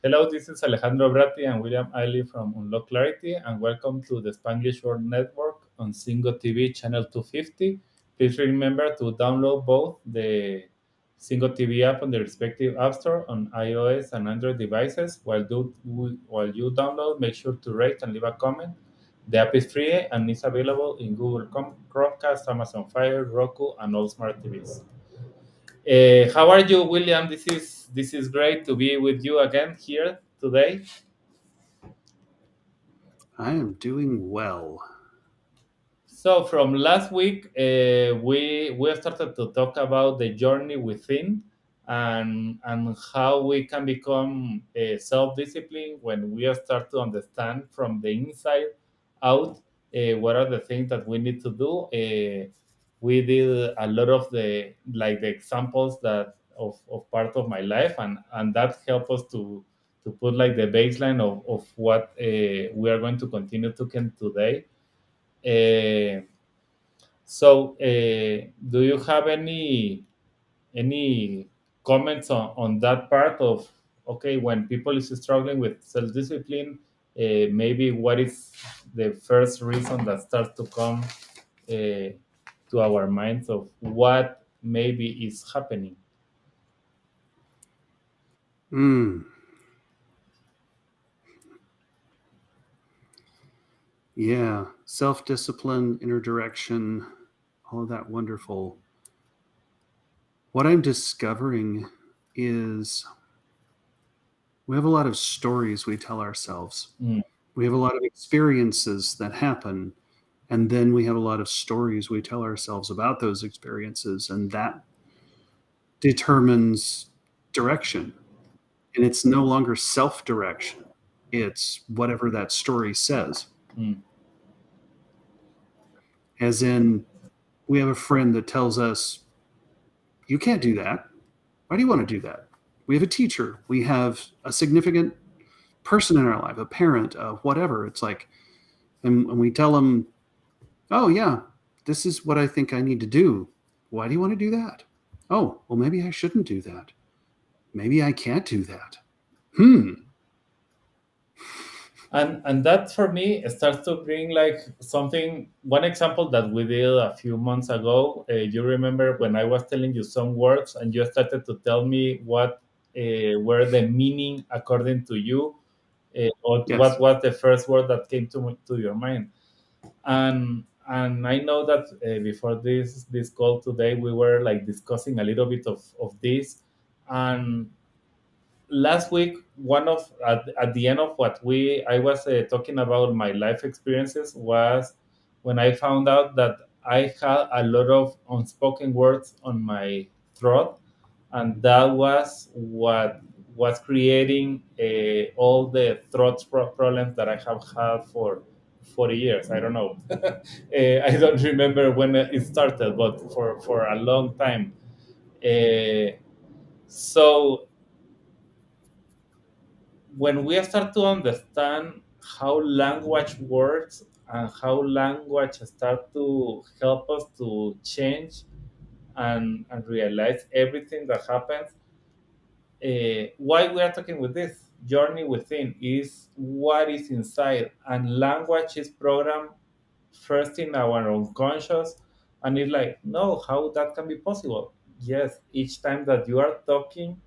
Hello, this is Alejandro Bratti and William Eiley from Unlock Clarity, and welcome to the Spanglish World Network on Singo TV channel 250. Please remember to download both the Singo TV app on the respective app store on iOS and Android devices. While you download, make sure to rate and leave a comment. The app is free and is available in Google Chromecast, Amazon Fire, Roku, and all smart TVs. How are you, William? This is great to be with you again here today. I am doing well. So from last week, we started to talk about the journey within and how we can become self-disciplined when we start to understand from the inside out what are the things that we need to do. We did a lot of the examples of part of my life, and that helped us to put like the baseline of what we are going to continue talking today. Uh, do you have any comments on that part of okay when people is struggling with self-discipline? Maybe what is the first reason that starts to come to our minds of what maybe is happening? Mm, yeah, self discipline, inner direction, all of that wonderful. What I'm discovering is we have a lot of stories we tell ourselves. Mm, We have a lot of experiences that happen, and then we have a lot of stories we tell ourselves about those experiences, and that determines direction. And it's no longer self direction, it's whatever that story says. mm, As in, we have a friend that tells us, you can't do that. Why do you want to do that? We have a teacher. We have a significant person in our life, a parent, whatever. It's like, and we tell them, oh, yeah, this is what I think I need to do. Why do you want to do that? Oh, well, maybe I shouldn't do that. Maybe I can't do that. Hmm. and that for me starts to bring like something one example that we did a few months ago. You remember when I was telling you some words and you started to tell me what were the meaning according to you, or what Yes. was the first word that came to your mind. And I know that before this call today we were like discussing a little bit of this. And last week one of at the end of what we I was talking about my life experiences was when I found out that I had a lot of unspoken words on my throat, and that was what was creating all the problems that I have had for 40 years. I don't know. I don't remember when it started, but for a long time. uh, so when we start to understand how language works and how language start to help us to change and realize everything that happens, why we are talking with this journey within is what is inside, and language is programmed first in our unconscious, and it's like no, how that can be possible? Yes, each time that you are talking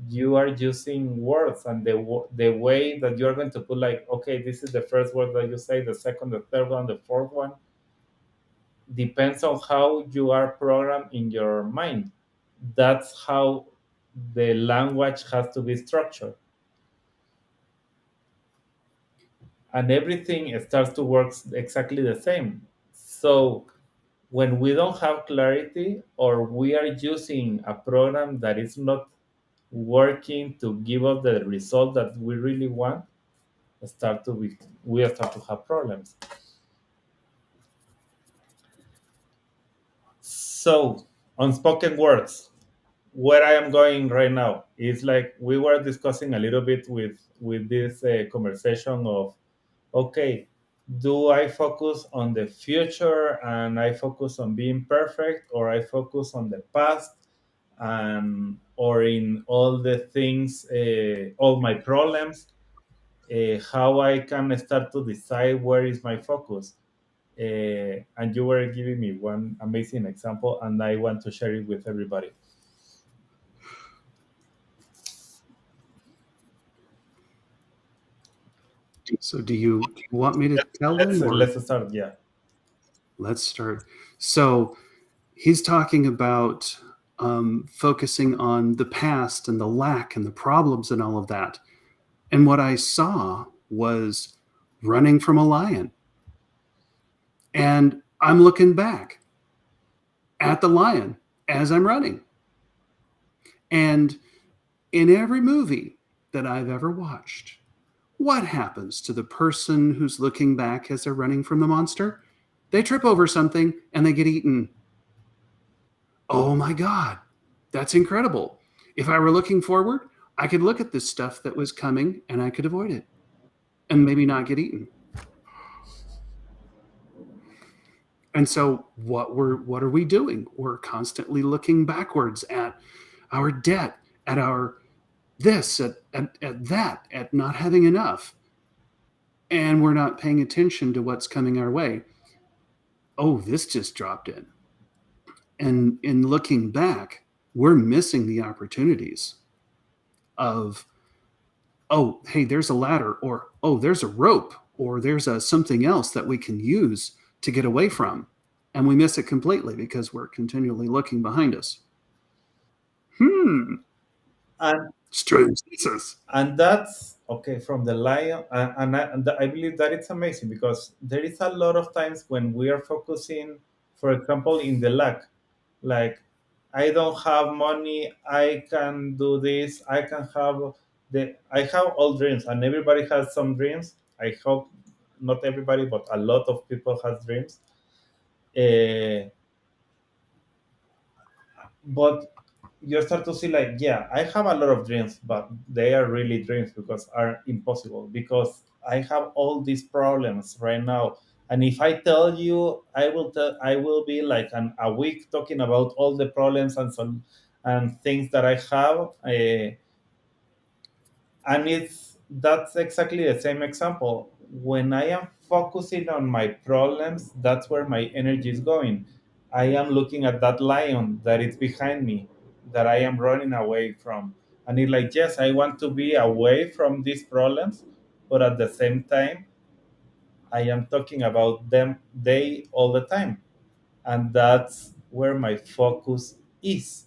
you are using words, and the way that you are going to put like okay, this is the first word that you say, the second, the third one, the fourth one depends on how you are programmed in your mind. That's how the language has to be structured, and everything starts to work exactly the same. So when we don't have clarity, or we are using a program that is not working to give us the result that we really want, start to be we start to have problems. So unspoken words, where I am going right now is like we were discussing a little bit with this conversation of okay, do I focus on the future and I focus on being perfect, or I focus on the past and or in all the things, all my problems, how I can start to decide where is my focus. And you were giving me one amazing example, and I want to share it with everybody. So do you want me to tell Let's them, or let's start. Yeah. let's start? So he's talking about focusing on the past and the lack and the problems and all of that. And what I saw was running from a lion. And I'm looking back at the lion as I'm running. And in every movie that I've ever watched, what happens to the person who's looking back as they're running from the monster? They trip over something and they get eaten. Oh my God, that's incredible. If I were looking forward, I could look at this stuff that was coming and I could avoid it and maybe not get eaten. And so what are we doing? We're constantly looking backwards at our debt, at our this, at that, at not having enough. And we're not paying attention to what's coming our way. Oh, this just dropped in. And in looking back, we're missing the opportunities of, oh, hey, there's a ladder, or oh, there's a rope, or there's a something else that we can use to get away from. And we miss it completely because we're continually looking behind us. Hmm, and strange Jesus. and that's okay from the lion. And I believe that it's amazing because there is a lot of times when we are focusing, for example, in the lack, like, I don't have money, I can do this, I can have I have all dreams, and everybody has some dreams. I hope not everybody, but a lot of people has dreams. uh, but you start to see, like, yeah, I have a lot of dreams, but they are really dreams because are impossible, because I have all these problems right now. And if I tell you, I will be like a week talking about all the problems and some and things that I have. And it's that's exactly the same example. When I am focusing on my problems, that's where my energy is going. I am looking at that lion that is behind me, that I am running away from, and it's like, yes, I want to be away from these problems, but at the same time I am talking about them they all the time. And that's where my focus is.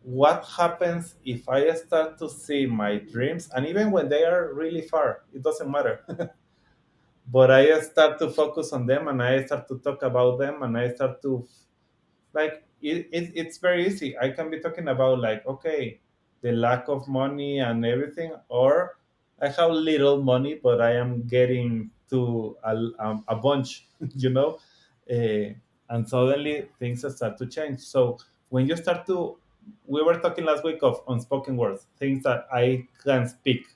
What happens if I start to see my dreams, and even when they are really far, it doesn't matter. But I start to focus on them, and I start to talk about them, and I start to, like, it's very easy. I can be talking about, like, okay, the lack of money and everything, or I have little money but I am getting to a bunch, you know. uh, and suddenly things start to change. So when you start to, we were talking last week of unspoken words, things that I can speak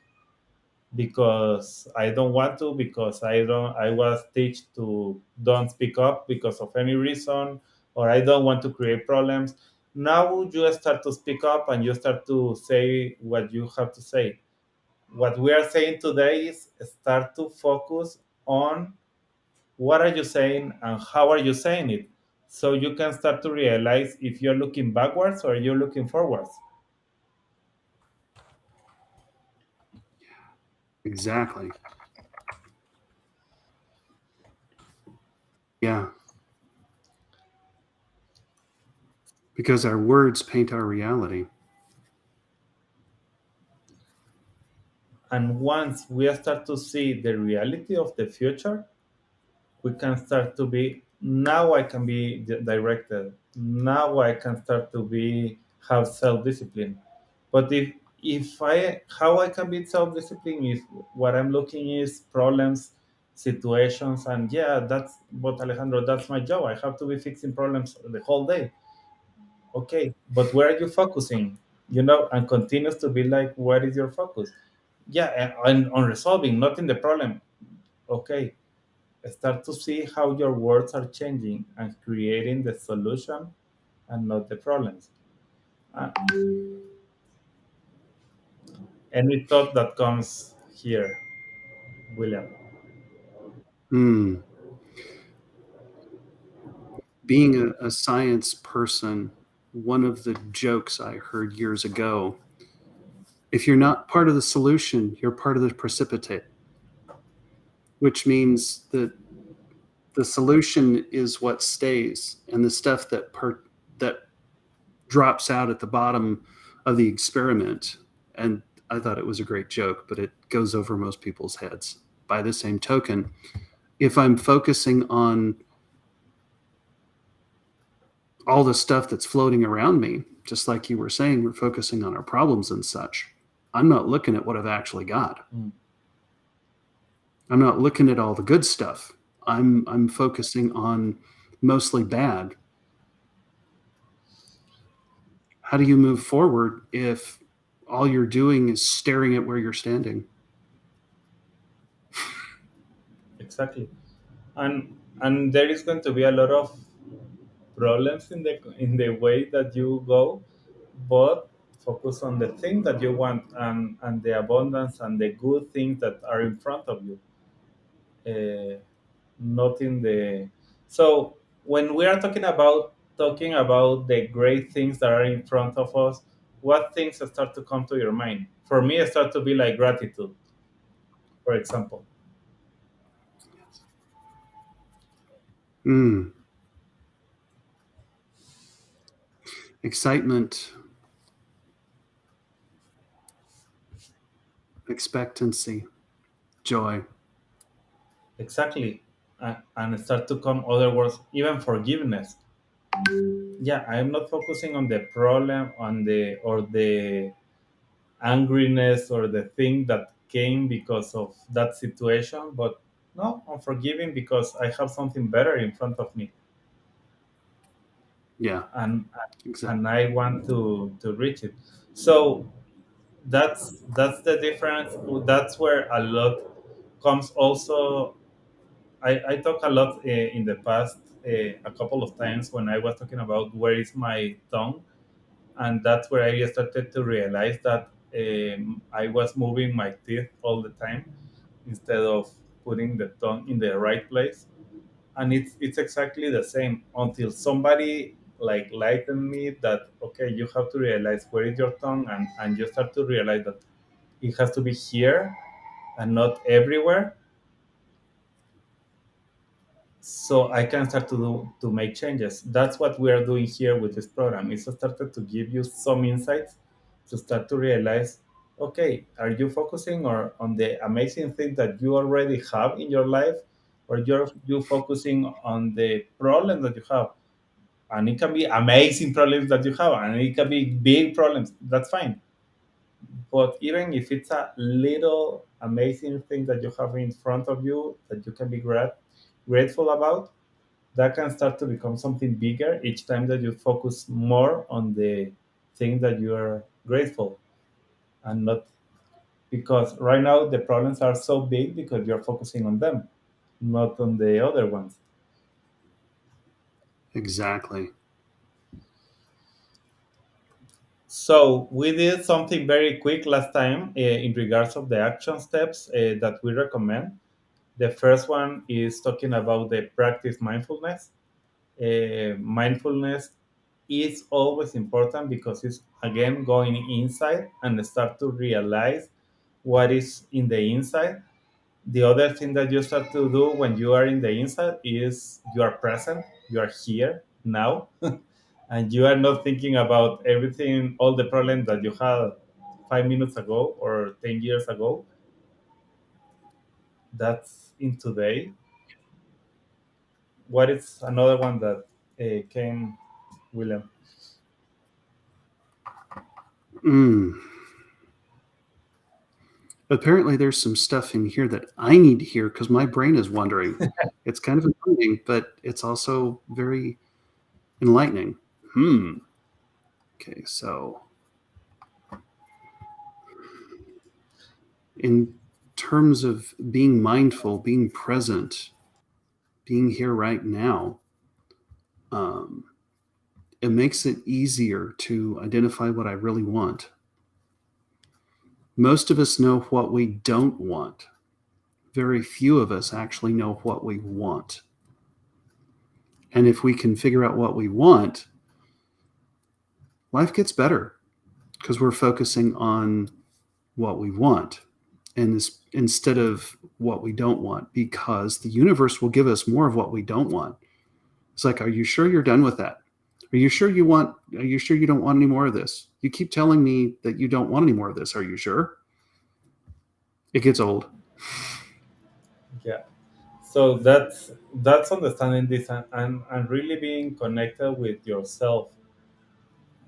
because I don't want to, because I was taught to don't speak up because of any reason, or I don't want to create problems. Now you start to speak up and you start to say what you have to say. What we are saying today is start to focus on what are you saying and how are you saying it, so you can start to realize if you're looking backwards or you're looking forwards. Exactly. Yeah. Because our words paint our reality. And once we start to see the reality of the future, we can start to be, now I can be directed, now I can start to be, have self-discipline. But if I, how I can be self-discipline if what I'm looking is problems, situations, and yeah, that's what, Alejandro, that's my job, I have to be fixing problems the whole day. Okay, but where are you focusing? And continues to be like, where is your focus? Yeah, and on resolving, not in the problem. Okay, start to see how your words are changing and creating the solution and not the problems. Uh, any thought that comes here, William? Hmm. Being a science person, one of the jokes I heard years ago, if you're not part of the solution, you're part of the precipitate, which means that the solution is what stays, and the stuff that drops out at the bottom of the experiment. And I thought it was a great joke, but it goes over most people's heads. By the same token, if I'm focusing on all the stuff that's floating around me, just like you were saying, we're focusing on our problems and such. I'm not looking at what I've actually got. Mm, I'm not looking at all the good stuff. I'm focusing on mostly bad. How do you move forward if all you're doing is staring at where you're standing? exactly. And there is going to be a lot of problems in the way that you go, but focus on the thing that you want, and the abundance and the good things that are in front of you, uh, not in the. So when we are talking about the great things that are in front of us, what things start to come to your mind? For me, it start to be like gratitude, for example. Mm, excitement, expectancy, joy. Exactly. And start to come other words, even forgiveness. Yeah, I'm not focusing on the problem, on the angriness or the thing that came because of that situation, but no, I'm forgiving because I have something better in front of me, Yeah, and exactly. and I want to reach it. So that's the difference. That's where a lot comes. Also, I talk a lot in the past, a couple of times when I was talking about where is my tongue, and that's where I started to realize that I was moving my teeth all the time instead of putting the tongue in the right place. And it's exactly the same until somebody like lightened me that okay, you have to realize where is your tongue, and you start to realize that it has to be here and not everywhere, so I can start to make changes. That's what we are doing here with this program. It's started to give you some insights to start to realize, okay, are you focusing on the amazing thing that you already have in your life, or you focusing on the problem that you have? And it can be amazing problems that you have, and it can be big problems. That's fine. But even if it's a little amazing thing that you have in front of you that you can be grateful about, that can start to become something bigger each time that you focus more on the thing that you are grateful, and not because right now the problems are so big because you're focusing on them, not on the other ones. Exactly. So we did something very quick last time in regards of the action steps that we recommend. The first one is talking about the practice mindfulness. Mindfulness is always important because it's again going inside and start to realize what is in the inside. The other thing that you start to do when you are in the inside is you are present, you are here now, and you are not thinking about everything, all the problems that you had 5 minutes ago or 10 years ago. That's in today. What is another one that came, William? Mm. Apparently, there's some stuff in here that I need to hear because my brain is wandering. It's kind of annoying, but it's also very enlightening. Hmm. Okay, so in terms of being mindful, being present, being here right now, um, it makes it easier to identify what I really want. Most of us know what we don't want. Very few of us actually know what we want. And if we can figure out what we want, life gets better because we're focusing on what we want and this, instead of what we don't want, because the universe will give us more of what we don't want. It's like, are you sure you're done with that? Are you sure you don't want any more of this? You keep telling me that you don't want any more of this. Are you sure? It gets old. Yeah. So that's understanding this, and really being connected with yourself.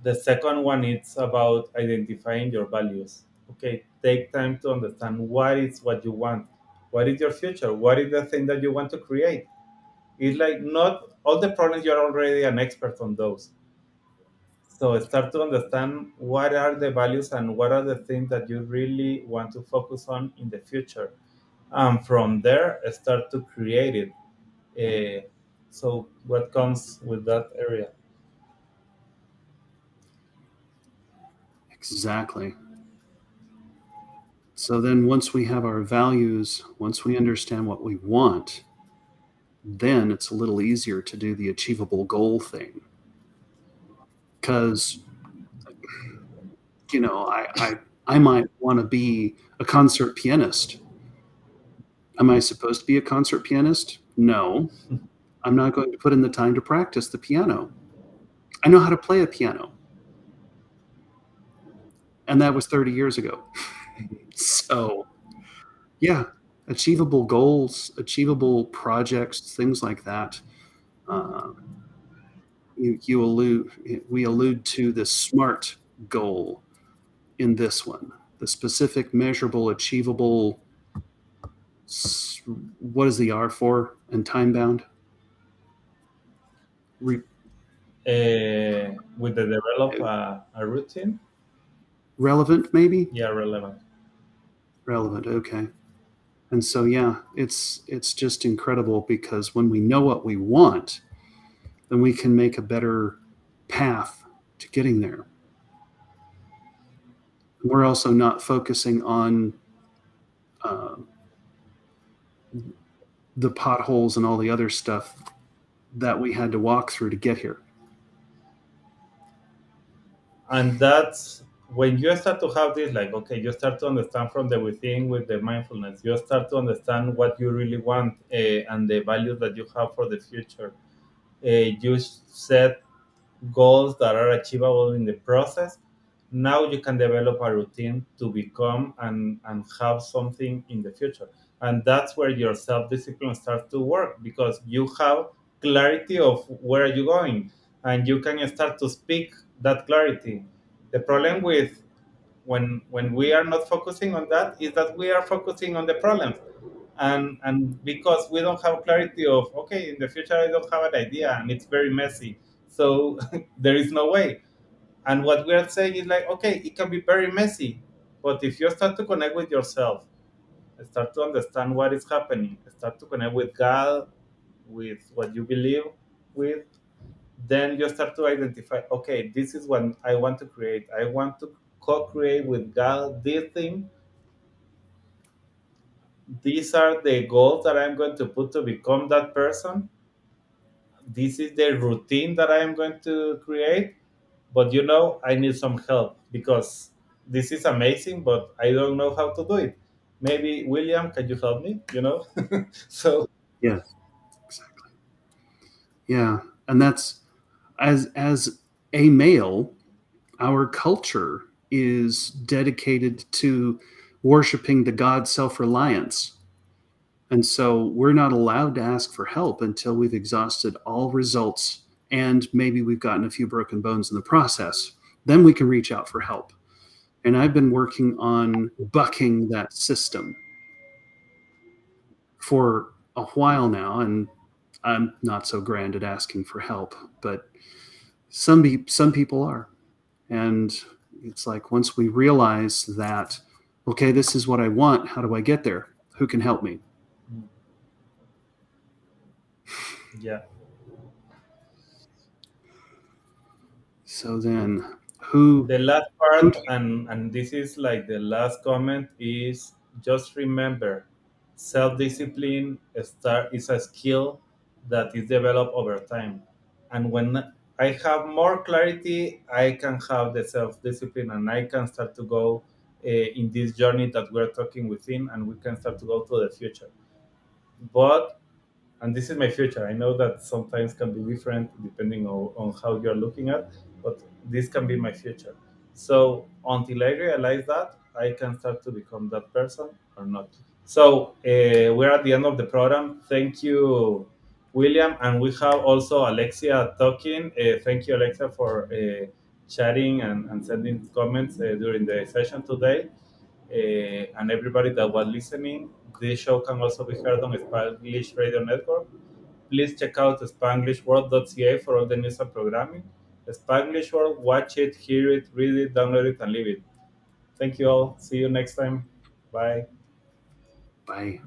The second one is about identifying your values. Okay, take time to understand what is what you want, what is your future, what is the thing that you want to create. It's like not all the problems, you're already an expert on those. So start to understand what are the values and what are the things that you really want to focus on in the future. And from there, start to create it. So what comes with that area? Exactly. So then, once we have our values, once we understand what we want, then it's a little easier to do the achievable goal thing. Because, I might want to be a concert pianist. Am I supposed to be a concert pianist? No, I'm not going to put in the time to practice the piano. I know how to play a piano, and that was 30 years ago. So, yeah, achievable goals, achievable projects, things like that. Uh, you allude we allude to the SMART goal in this one, the specific, measurable, achievable. What is the R for? And time bound? Re- With the develop a routine, Relevant, maybe. yeah, relevant. Relevant. Okay. And so, yeah, it's just incredible because when we know what we want, then we can make a better path to getting there. We're also not focusing on uh, the potholes and all the other stuff that we had to walk through to get here. And that's when you start to have this, like, okay, you start to understand from the within with the mindfulness, you start to understand what you really want, and the values that you have for the future. You set goals that are achievable in the process. Now you can develop a routine to become and have something in the future. And that's where your self-discipline starts to work, because you have clarity of where are you going, and you can start to speak that clarity. The problem with when we are not focusing on that is that we are focusing on the problems, and because we don't have clarity of, okay, in the future I don't have an idea and it's very messy, so there is no way. And what we are saying is like, okay, it can be very messy, but if you start to connect with yourself, start to understand what is happening, start to connect with God, with what you believe with, then you start to identify, okay, this is what I want to create. I want to co-create with God this thing. These are the goals that I'm going to put to become that person. This is the routine that I am going to create. But I need some help, because this is amazing, but I don't know how to do it. Maybe William, can you help me? So Yeah, exactly. Yeah, and that's as a male, our culture is dedicated to worshiping the god self-reliance. And so we're not allowed to ask for help until we've exhausted all results and maybe we've gotten a few broken bones in the process. Then we can reach out for help. And I've been working on bucking that system for a while now, and I'm not so grand at asking for help, but some people are. And it's like once we realize that, okay, this is what I want, how do I get there? Who can help me? yeah, So then, who The last who? part, and this is like the last comment, is just remember, self-discipline is a skill that is developed over time. And when I have more clarity, I can have the self-discipline, and I can start to go in this journey that we're talking within, and we can start to go to the future. But and this is my future. I know that sometimes can be different depending on how you're looking at, but this can be my future. So until I realize that, I can start to become that person or not. So we're at the end of the program. Thank you, William, and we have also Alexia talking. Thank you, Alexia, for chatting and sending comments during the session today. And everybody that was listening. This show can also be heard on Spanglish Radio Network. Please check out spanglishworld.ca for all the news and programming. Spanglish World, watch it, hear it, read it, download it, and leave it. Thank you all. See you next time. Bye. Bye.